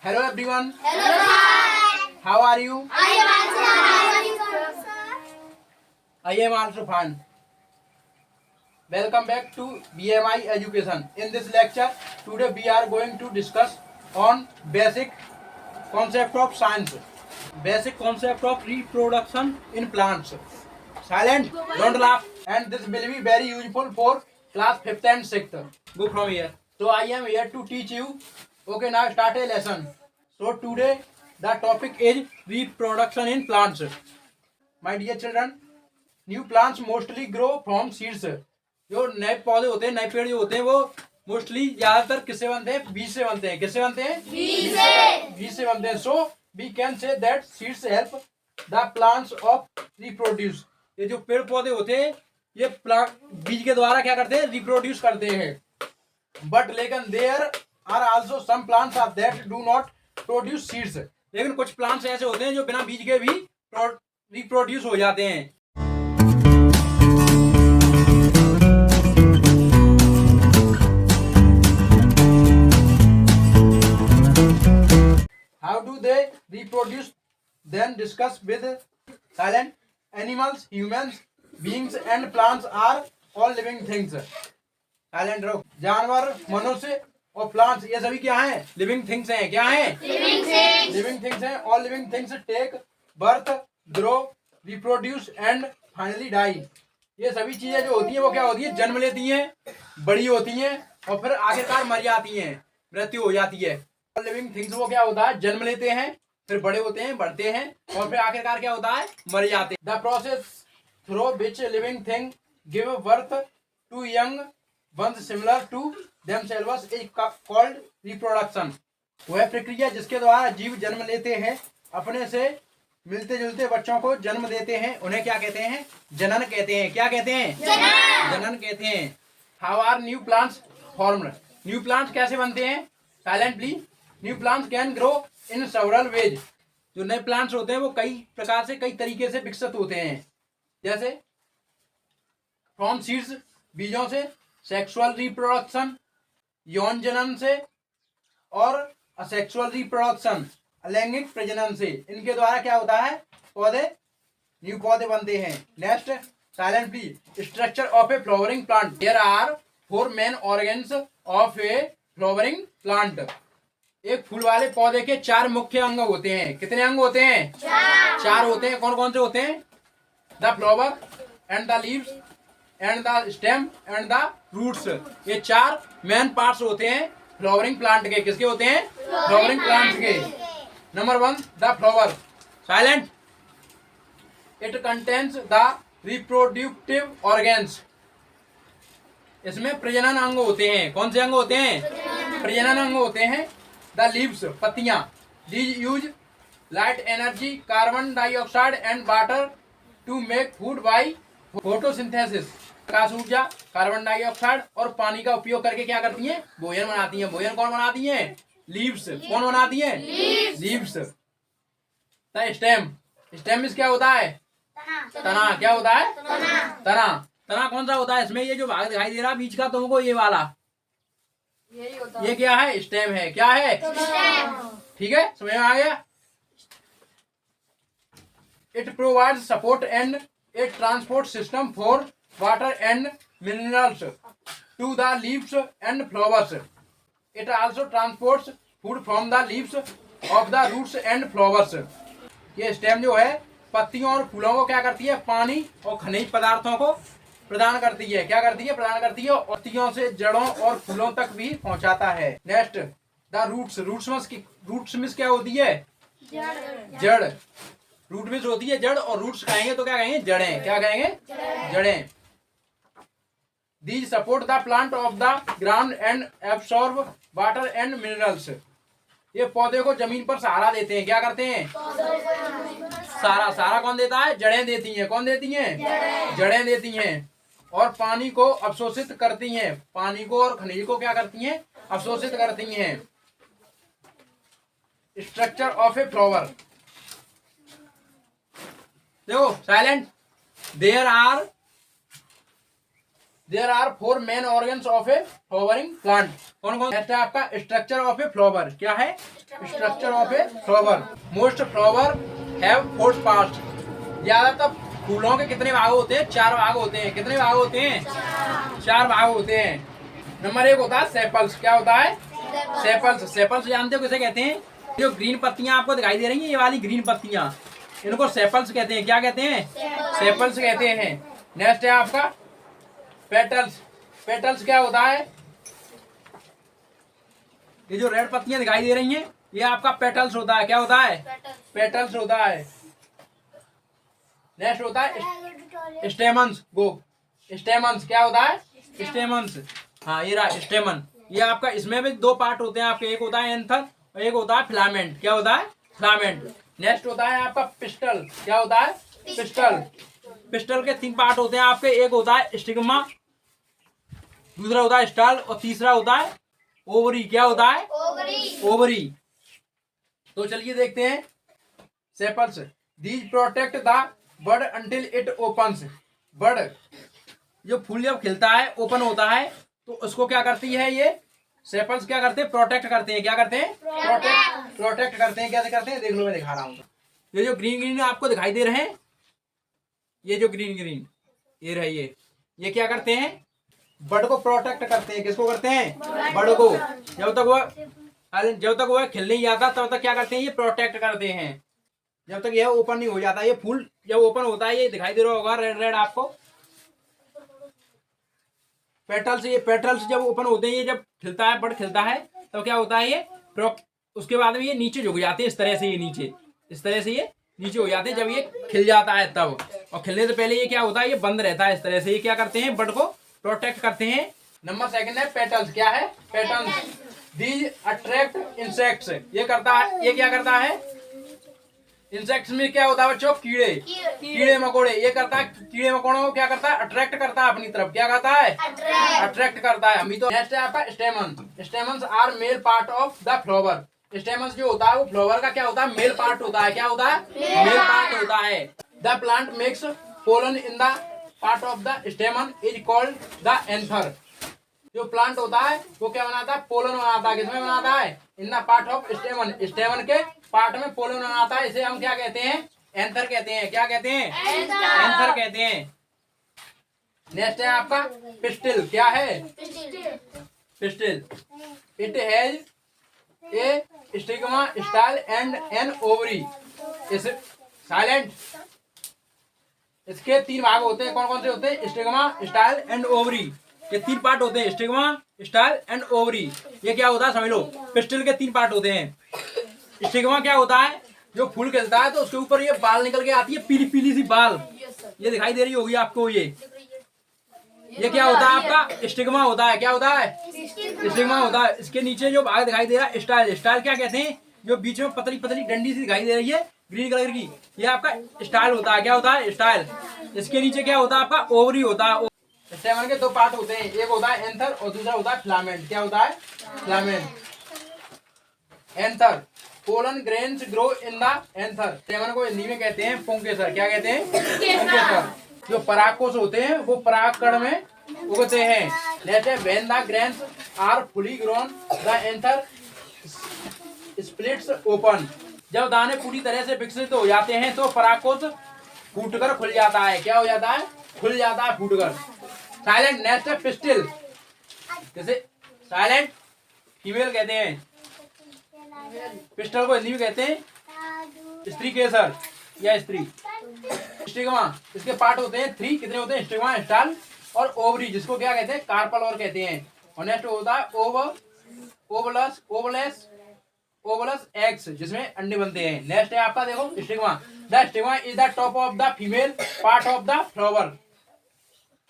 Hello everyone. Hello, sir. How are you? I am also How are you, sir? I am also fine. Welcome back to BMI Education. In this lecture, today we are going to discuss on basic concept of science. Basic concept of reproduction in plants. Silent, don't laugh. And this will be very useful for class 5th and 6th. Go from here. So I am here to teach you. Okay, now start a lesson. So today the topic is reproduction in plants. My dear children, new plants mostly grow from seeds. जो नए पौधे होते हैं, नए पेड़ जो होते हैं, वो मोस्टली ज्यादातर किससे बनते हैं? बीज से बनते हैं. किससे बनते हैं? बीज से बनते हैं. So we can say that seeds help the plants of reproduce. ये जो पेड़ पौधे होते हैं, ये प्लांट बीज के द्वारा क्या करते हैं? रिप्रोड्यूस करते हैं. बट लेकिन there are also some plants are that do not produce seeds. लेकिन कुछ प्लांट्स ऐसे होते हैं जो बिना बीज के भी रिप्रोड्यूस हो जाते हैं. How do they reproduce? Then discuss with silent. Animals, humans, beings and plants are all living things. Silent रहो. जानवर, मनुष्य और प्लांट्स, ये सभी क्या हैं? लिविंग थिंग्स हैं. क्या हैं? लिविंग थिंग्स हैं. All living things take birth, grow, reproduce and finally die. ये सभी चीजें जो होती हैं वो क्या होती है? जन्म लेती हैं, बड़ी होती हैं और फिर आखिरकार मर जाती हैं, मृत्यु हो जाती है. लिविंग थिंग्स वो क्या होता है? जन्म लेते हैं, फिर बड़े होते हैं, बढ़ते हैं और फिर आखिरकार क्या होता है? मर जाते हैं. The process through which living thing give birth to young ones similar to themselves is called reproduction. वह प्रक्रिया जिसके द्वारा जीव जन्म लेते हैं, अपने से मिलते जुलते बच्चों को जन्म देते हैं, उन्हें क्या कहते हैं? जनन कहते हैं. क्या कहते हैं? जनन कहते हैं. How are new plants formed? New plants कैसे बनते हैं? Silent please. New plants can grow in several ways. जो नए प्लांट्स होते हैं वो कई प्रकार से, कई तरीके से विकसित होते हैं. जैसे फ्रॉम सीड्स, बीजों से, सेक्सुअल रिप्रोडक्शन, यौन जनन से, और असेक्सुअल रिप्रोडक्शन, अलैंगिक प्रजनन से. इनके द्वारा क्या होता है? पौधे, न्यू पौधे बनते हैं. Next, silent please. Structure of a flowering plant. There are 4 main organs of a flowering plant. एक फूल वाले पौधे के 4 मुख्य अंग होते हैं. कितने अंग होते हैं? 4 होते हैं. कौन कौन से होते हैं? The flower and the leaves and the stem and the roots. ये 4 मेन पार्ट्स होते हैं फ्लावरिंग प्लांट के. किसके होते हैं? फ्लावरिंग प्लांट के. Number 1, the flower. Silent. It contains the reproductive organs. इसमें प्रजनन अंग होते हैं. कौन से अंग होते हैं? प्रजनन अंग होते हैं. द लीव्स, पत्तियां. These use light energy, carbon dioxide and water to make food by photosynthesis. प्रकाश ऊर्जा, कार्बन डाइऑक्साइड और पानी का उपयोग करके क्या करती हैं? भोजन बनाती हैं. भोजन कौन बनाती हैं? लीव्स. कौन बनाती हैं? लीव्स. The stem. स्टेम में क्या होता है? तना. क्या होता है? तना. तना कौन सा होता है? इसमें ये जो भाग दिखाई दे रहा है बीच का तुमको, ये वाला, ये क्या है? स्टेम है. क्या है? ठीक है, समझ में आ गया? It provide support and a transport system for water and minerals to the leaves and flowers. It also transports food from the leaves of the roots and flowers. ये स्टेम जो है पत्तियों और फूलों को क्या करती है? पानी और खनिज पदार्थों को प्रदान करती है. क्या करती है? प्रदान करती है. और पत्तियों से जड़ों और फूलों तक भी पहुंचाता है. Next, the roots. रूट्स में क्या होती है? जड़. रूट में होती है जड़, और रूट्स कहेंगे तो क्या कहेंगे? जड़ें. क्या कहेंगे? जड़ें. These support the plant of the ground and absorb water and minerals. ये पौधे को जमीन पर सहारा देते हैं. क्या करते हैं? सहारा कौन देता है? जड़ें देती हैं. कौन देती हैं? जड़ें देती हैं. और पानी को अवशोषित करती हैं. पानी को और खनिज को क्या करती हैं? अवशोषित करती हैं. Structure of a flower. देखो silent. There are there are 4 main organs of a flowering plant. कौन कौन है आपका? Structure of a flower. क्या है? Structure of a flower. Most flower have 4 parts. ज्यादातर फूलों के कितने भाग होते हैं? 4 भाग होते हैं। कितने भाग होते हैं? 4 भाग होते हैं। नंबर 1 होता है सेपल्स। क्या होता है? सेपल्स। सेपल्स जानते हो किसे कहते हैं? जो ग्रीन पत्तियां आपको दिखाई दे रही हैं, ये वाली ग्रीन पत्तियां, इनको सेपल्स कहते हैं। क्या कहते हैं? सेपल्स कहते हैं। नेक्स्ट है आपका पेटल्स। पेटल्स क्या होता है? ये जो रेड पत्तियां दिखाई दे रही हैं, ये आपका पेटल्स होता है। क्या होता है? पेटल्स होता है। नेक्स्ट होता है स्टेमन्स। गो। स्टेमन्स क्या होता है? स्टेमन्स। हाँ, ये रहा स्टेमन। ये आपका, इसमें भी 2 पार्ट होते हैं आपके। एक होता है एंथर और एक होता है फिलामेंट। क्या होता है? फिलामेंट। नेक्स्ट होता है आपका पिस्टल। क्या होता है? पिस्टल। पिस्टल के 3 पार्ट होते हैं आपके। एक होता है स्टिग्मा, दूसरा होता है स्टाल और तीसरा होता है ओवरी। क्या होता है? ओवरी। तो चलिए देखते हैं sepals. These protect the bird until it opens. Bird, जो फूल जब खिलता है, ओपन होता है, तो उसको क्या करती है? ये सेपल्स क्या करते हैं? प्रोटेक्ट करते हैं। क्या करते हैं? प्रोटेक्ट करते हैं। कैसे करते हैं? देख लो, मैं दिखा रहा हूँ। ये जो ग्रीन ग्रीन आपको दिखाई दे रहे हैं, ये जो ग्रीन ग्रीन ये रहे, ये क्या करते हैं? बर्ड को प्रोटेक्ट करते हैं। किसको करते हैं? बर्ड को। जब तक वह खिल नहीं जाता, तब तक क्या करते हैं? ये प्रोटेक्ट करते हैं। जब तक यह ओपन नहीं हो जाता। ये फूल जब ओपन होता है, ये दिखाई दे रहा होगा रेड रेड आपको पेटल्स। ये पेटल्स जब ओपन होते हैं, ये जब खिलता है, बर्ड खिलता है, तो क्या होता है? ये उसके बाद में ये नीचे झुक जाते हैं। इस तरह से ये नीचे, इस तरह से ये नीचे हो जाते हैं जब ये खिल जाता है तब। और खिलने से पहले ये क्या होता है? ये बंद रहता है इस तरह से। ये क्या करते हैं? बर्ड को प्रोटेक्ट करते हैं। नंबर 2 है पेटल्स। क्या है? पेटल्स। These attract insects. ये करता है, ये क्या करता है? इंसेक्ट्स में क्या होता है बच्चों? कीड़े, कीड़े मकोड़े। ये करता है कीड़े मकोड़ों को क्या करता है? अट्रैक्ट करता है अपनी तरफ। क्या करता है? अट्रैक्ट करता है। अभी तो नेक्स्ट है आपका stamen. Stamens are male part of the flower. Stamens जो होता है वो फ्लावर का क्या होता है? मेल पार्ट होता है। क्या होता है? मेल पार्ट होता है। The plant makes pollen in the part of the स्टेमन is called the anther. जो प्लांट होता है वो क्या बनाता है? पोलन बनाता है। किसमें बनाता है? In the part of स्टेमन। स्टेमन के पार्ट में पोलन बनाता है। इसे हम क्या कहते हैं? एंथर कहते हैं। क्या कहते हैं? एंथर कहते हैं। नेक्स्ट है आपका पिस्टिल। क्या है? Pistil. It has a stigma, style and an ovary. इस साइलेंट। इसके 3 भाग होते हैं। कौन कौन से होते हैं? Stigma, style and ovary. ये 3 पार्ट होते हैं। Stigma, style and ovary. ये क्या होता है समझ लो। पिस्टिल के 3 पार्ट होते हैं। स्टिग्मा क्या होता है? जो फूल खिलता है तो उसके ऊपर ये बाल निकल के आती है, पीली पीली सी बाल। ये दिखाई दे रही होगी आपको। ये क्या होता है? आपका स्टिग्मा होता है। क्या होता है? स्टिग्मा होता है। इसके नीचे जो भाग दिखाई दे रहा है स्टाइल। स्टाइल क्या कहते हैं? जो बीच में पतली पतली डंडी सी दिखाई दे रही है ग्रीन कलर की, ये आपका स्टाइल होता है। क्या होता है? स्टाइल। इसके नीचे क्या होता है? आपका ओवरी होता है। स्टेमन के 2 पार्ट होते हैं। एक होता है एंथर और दूसरा होता है फिलामेंट। क्या होता है? Filament. Anther. Pollen grains grow in the anther. स्टेमन को हिंदी में कहते हैं पुंकेसर। क्या कहते हैं? पुंकेसर। जो परागकोश होते हैं वो परागकण में उगते हैं। जैसे when the grains are fully grown the anther splits open. जब दाने पूरी तरह से विकसित हो जाते हैं तो परागकोश फूटकर खुल जाता है। क्या हो जाता है? खुल जाता है फूटकर। साइलेंट। नेक्स्ट है पिस्टिल। जैसे साइलेंट फीमेल कहते हैं। पिस्टल को हिंदी में कहते हैं स्त्री केसर या स्त्री। स्टिग्मा। इसके पार्ट होते हैं 3। कितने होते हैं? स्टिग्मा, स्टाइल और ओवरी, जिसको क्या कहते हैं? कार्पल और कहते हैं। और नेक्स्ट होता है ओवलस एग्स, जिसमें अंडे बनते हैं। नेक्स्ट है आपका देखो stigma. The stigma is the top of the female part of the flower.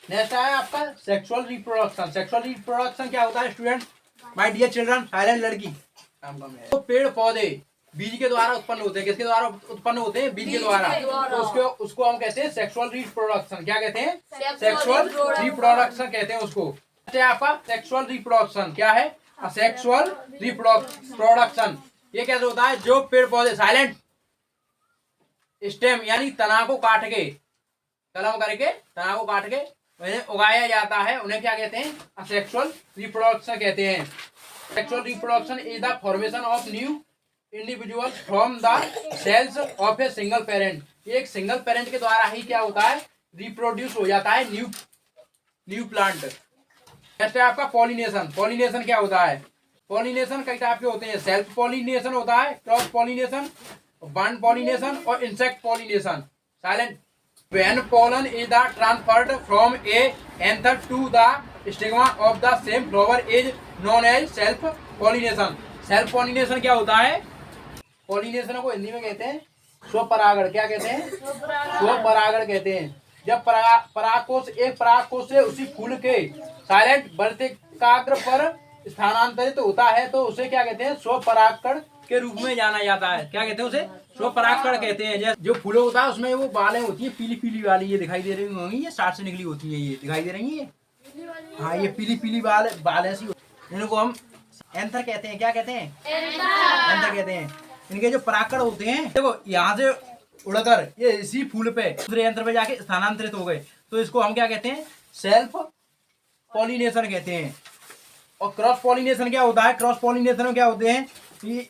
Next है आपका सेक्सुअल रिप्रोडक्शन। सेक्सुअल रिप्रोडक्शन क्या होता है student? My dear children, silent लड़की। तो पेड़ पौधे बीज के द्वारा उत्पन्न होते हैं। किसके द्वारा उत्पन्न होते हैं? बीज के द्वारा। तो उसको हम कहते हैं सेक्सुअल रिप्रोडक्शन। क्या कहते हैं? सेक्सुअल रिप्रोडक्शन कहते हैं उसको। आपका सेक्सुअल रिप्रोडक्शन क्या है? Sexual reproduction. ये कैसे होता है? जो पेड़ पौधे साइलेंट स्टेम यानी तना को काट के, कलम करके तना को काट के उन्हें उगाया जाता है, उन्हें क्या कहते हैं? असेक्सुअल रिप्रोडक्शन कहते हैं। Sexual reproduction is the formation of new individual from the cells of a single parent. एक सिंगल पेरेंट के द्वारा ही क्या होता है? रिप्रोड्यूस हो जाता है न्यू प्लांट। नेक्स्ट है आपका पॉलिनेशन। पॉलिनेशन क्या होता है? पॉलिनेशन कई टाइप के होते हैं। सेल्फ पॉलिनेशन होता है, क्रॉस पॉलिनेशन, बर्ड पॉलिनेशन और insect pollination. Silent. When pollen is the transferred from a anther to the stigma of the same flower is known as self pollination। Self pollination क्या होता है? Pollination को हिंदी में कहते हैं स्वपरागण। क्या कहते हैं? स्वपरागण कहते हैं। जब परागकोश एक परागकोश से उसी फूल के साइलेंट वर्तिकाग्र पर स्थानांतरित होता है तो उसे क्या कहते हैं? स्वपरागकण के रूप में जाना जाता है। क्या कहते हैं उसे? स्वपरागकण कहते हैं। जैसे जो फूल होता है उसमें वो बालें होती है पीली पीली वाली, ये दिखाई दे रही होंगी, ये साठ से निकली होती है, ये दिखाई दे रही है। हाँ, ये पीली पीली बाल ऐसी, इनको हम एंथर कहते हैं। क्या कहते हैं? एंथर कहते हैं। इनके जो परागकण होते हैं देखो यहाँ से उड़कर ये इसी फूल पे दूसरे यंत्र पे जाके स्थानांतरित हो गए तो इसको हम क्या कहते हैं? सेल्फ पॉलिनेशन कहते हैं। और क्रॉस पॉलिनेशन क्या होता है? क्रॉस पॉलिनेशन में क्या होते हैं कि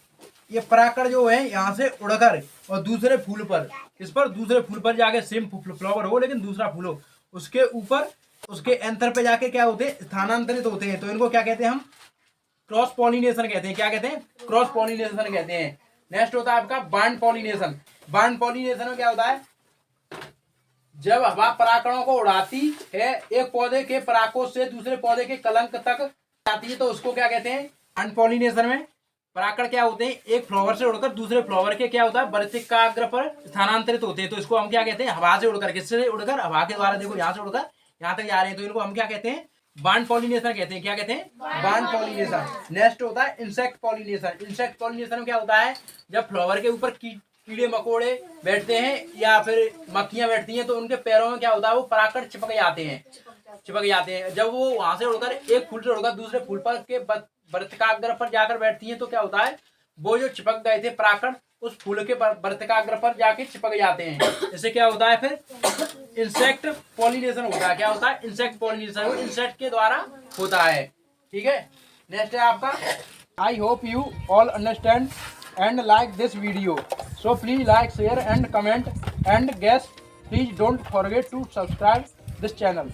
ये परागकण जो है यहाँ से उड़कर और दूसरे फूल पर, इस पर दूसरे फूल पर जाके सेम फ्लावर हो लेकिन दूसरा फूल हो, उसके ऊपर उसके एंथर पे जाके क्या होते हैं? स्थानांतरित होते हैं। तो इनको क्या कहते हैं? हम क्रॉस पॉलिनेशन कहते हैं। क्या कहते हैं? क्रॉस पॉलिनेशन कहते हैं। नेक्स्ट होता है आपका बर्ड पॉलिनेशन। बर्ड पॉलिनेशन में क्या होता है? जब हवा परागकणों को उड़ाती है एक पौधे के परागकोश से दूसरे पौधे के कलंक तक जाती है तो उसको क्या कहते हैं? बर्ड पॉलिनेशन में परागकण क्या होते हैं? एक फ्लावर से उड़कर दूसरे फ्लावर के क्या होता है? वर्तिकाग्र पर स्थानांतरित होते हैं तो इसको हम क्या कहते हैं? हवा से उड़कर, किससे उड़कर? हवा के द्वारा। देखो यहाँ से उड़कर यहाँ तक जा रहे हैं तो इनको हम क्या कहते हैं? बर्ड पॉलिनेशन कहते हैं। क्या कहते हैं? Bird pollination. नेक्स्ट होता है इंसेक्ट पॉलिनेशन। इंसेक्ट पॉलिनेशन में क्या होता है? जब फ्लावर के ऊपर कीड़े मकोड़े बैठते हैं या फिर मक्खियां बैठती हैं तो उनके पैरों में क्या होता है? वो परागकण चिपक जाते हैं। जब वो वहां से उड़कर एक फूल से उड़कर दूसरे फूल पर के वर्तिकाग्र पर जाकर बैठती हैं तो क्या होता है? वो जो चिपक गए थे परागकण उस फूल के वर्तिकाग्र पर जाके चिपक जाते हैं। इससे क्या होता है? फिर इंसेक्ट पॉलिनेशन होता है। क्या होता है? इंसेक्ट पॉलिनेशन इंसेक्ट के द्वारा होता है। ठीक है। नेक्स्ट है आपका I hope you all understand and like this video, so please like share and comment and guess, please don't forget to subscribe this channel.